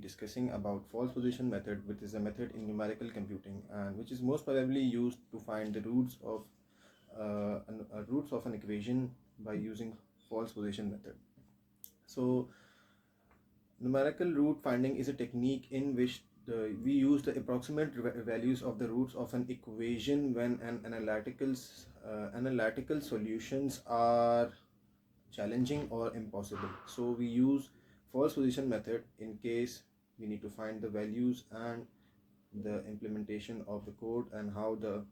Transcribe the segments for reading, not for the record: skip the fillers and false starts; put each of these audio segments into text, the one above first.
discussing about false position method, which is a method in numerical computing and which is most probably used to find the roots of an equation by using false position method. So numerical root finding is a technique in which we use the approximate values of the roots of an equation when an analytical solutions are challenging or impossible. So we use false position method in case we need to find the values and the implementation of the code and how the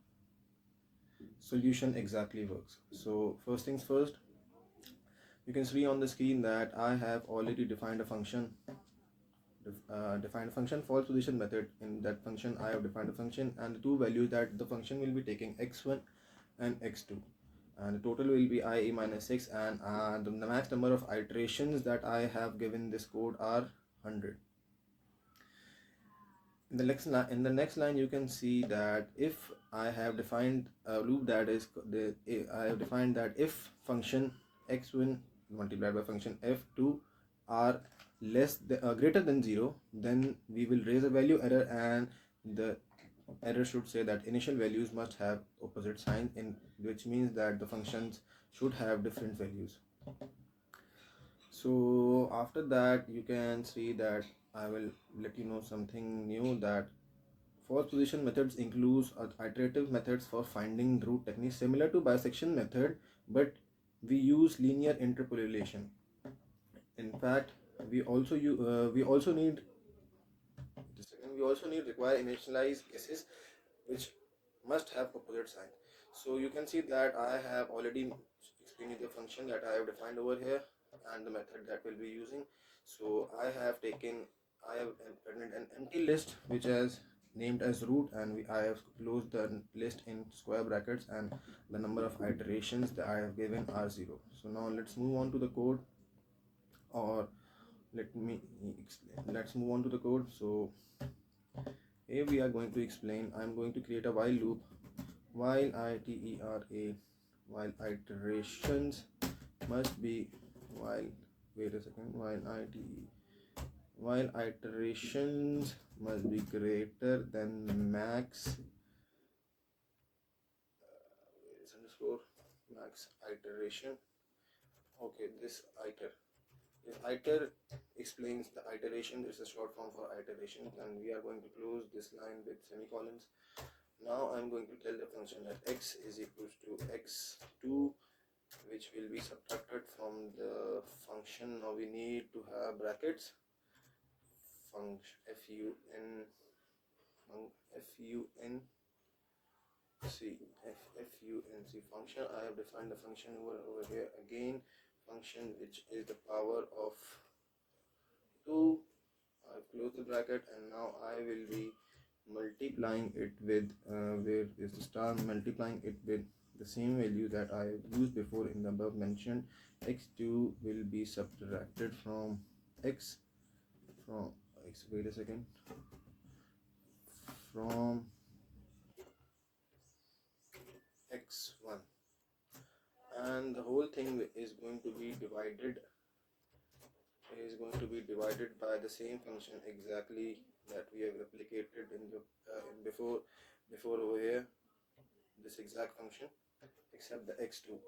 solution exactly works. So first things first, you can see on the screen that I have already defined a function false position method. In that function I have defined a function and the two values that the function will be taking, x1 and x2, and the total will be I minus 6, and the max number of iterations that I have given this code are 100. In the next line you can see that if I have defined a loop that is I have defined that if function x1 multiplied by function f2 are greater than 0, then we will raise a value error, and the error should say that initial values must have opposite signs, which means that the functions should have different values. So after that you can see that I will let you know something new, that false position methods includes iterative methods for finding root techniques similar to bisection method, but we use linear interpolation. In fact, we also need require initialized guesses which must have opposite sign. So you can see that I have already explained the function that I have defined over here and the method that we'll be using. So I have written an empty list which is named as root, and I have closed the list in square brackets, and the number of iterations that I have given are 0. So now let's move on to the code, or let's move on to the code. So here we are going to explain. I'm going to create a while loop, while iterations must be while iterations must be greater than max max iteration. Okay, this iter explains the iteration. This is a short form for iteration, and we are going to close this line with semicolons. Now I'm going to tell the function that x is equals to x2, which will be subtracted from the function. Now we need to have brackets, function func function. I have defined the function over here again, function which is the power of 2. I've closed the bracket, and now I will be multiplying it with where is the star, multiplying it with the same value that I used before in the above mentioned. x2 will be subtracted from x from x1, and the whole thing is going to be divided by the same function exactly that we have replicated in the before over here, this exact function except the x2.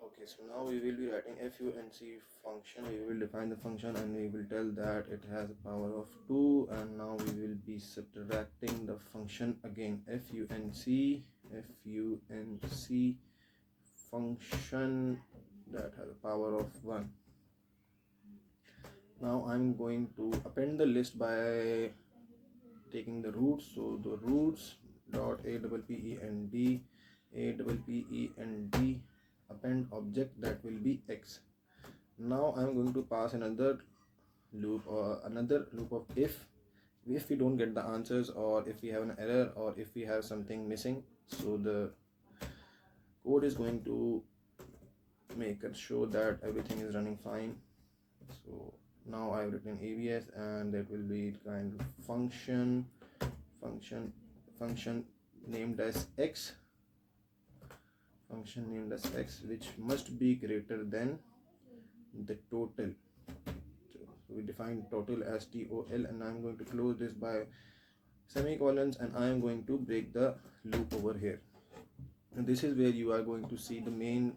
Okay, so now we will be writing func function. We will define the function and we will tell that it has a power of 2, and now we will be subtracting the function again, func function that has a power of 1. Now I'm going to append the list by taking the roots. So the roots dot append append object that will be x. Now I'm going to pass another loop of if we don't get the answers, or if we have an error, or if we have something missing. So the code is going to make it show that everything is running fine. So now I've written ABS, and that will be kind of function named as x, which must be greater than the total. So we define total as TOL, and I'm going to close this by semicolons, and I am going to break the loop over here. And this is where you are going to see the main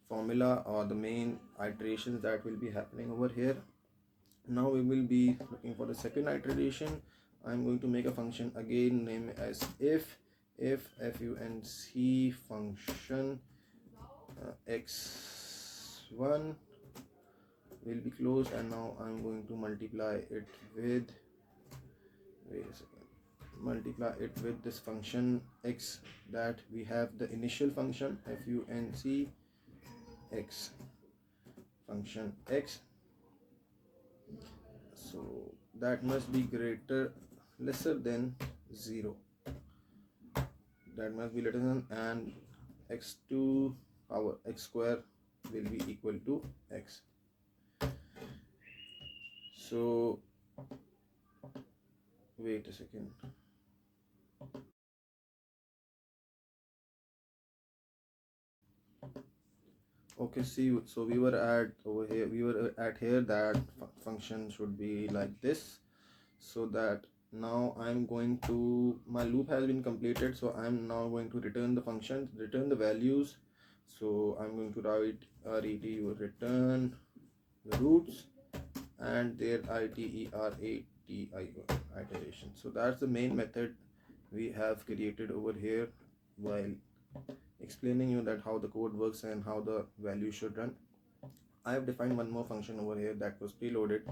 formula or the main iterations that will be happening over here. Now we will be looking for the second iteration. I'm going to make a function again, name as if func function x1 will be closed, and now I'm going to multiply it with this function x that we have the initial function func x function x. So that must be lesser than 0. That must be lesser than, and x2 power x square will be equal to x. So wait a second. Okay, see, so we were at over here, that function should be like this. So that now I'm going to, my loop has been completed, so I'm now going to return the function, return the values. So I'm going to write return the roots and their iteration. So that's the main method we have created over here while explaining you that how the code works and how the value should run. I have defined one more function over here that was preloaded.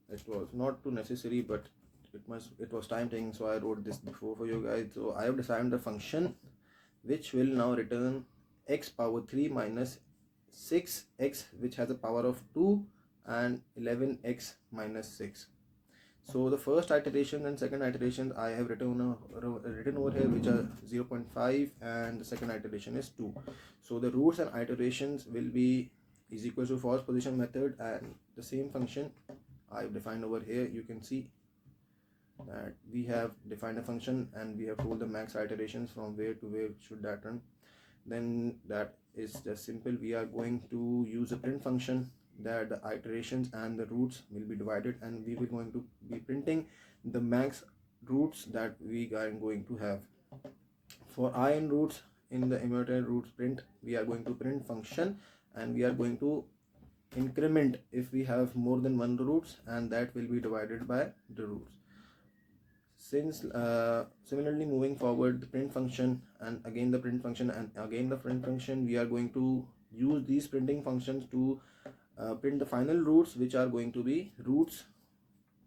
It was not too necessary, but it was time taking, so I wrote this before for you guys. So I have defined the function which will now return x power 3 minus 6x, which has a power of 2, and 11x minus 6. So the first iteration and second iteration I have written over here, which are 0.5, and the second iteration is 2. So the roots and iterations will be is equal to false position method, and the same function I've defined over here. You can see that we have defined a function and we have told the max iterations from where to where should that run. Then that is just simple. We are going to use a print function that the iterations and the roots will be divided, and we will going to be printing the max roots that we are going to have. For I in roots, in the immutable roots print, we are going to print function, and we are going to increment if we have more than one roots, and that will be divided by the roots. Since similarly moving forward, the print function and again the print function and again the print function, we are going to use these printing functions to print the final roots, which are going to be roots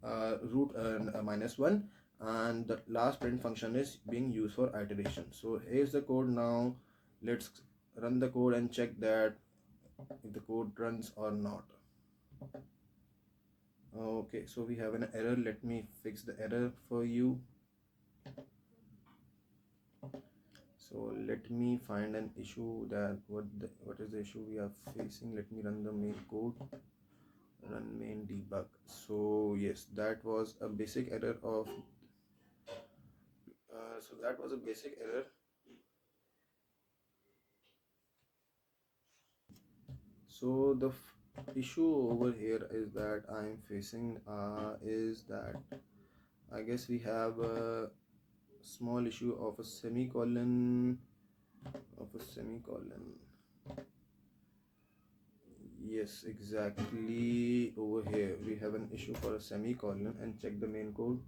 root minus 1, and the last print function is being used for iteration. So here's the code. Now let's run the code and check that if the code runs or not. Okay, so we have an error. Let me fix the error for you. So let me find an issue that what is the issue we are facing. Let me run the main code, run main debug. So yes, that was a basic error of So the issue over here is that I'm facing is that I guess we have a small issue of a semicolon. Yes, exactly. Over here we have an issue for a semicolon, and check the main code.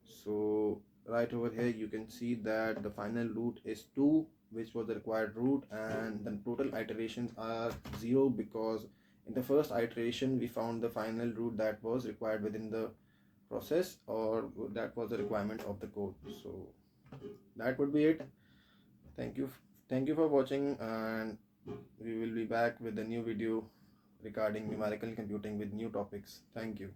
So right over here you can see that the final root is 2, which was the required root, and the total iterations are 0 because in the first iteration we found the final root that was required within the process, or that was the requirement of the code. So that would be it. Thank you for watching, and we will be back with a new video regarding numerical computing with new topics. Thank you.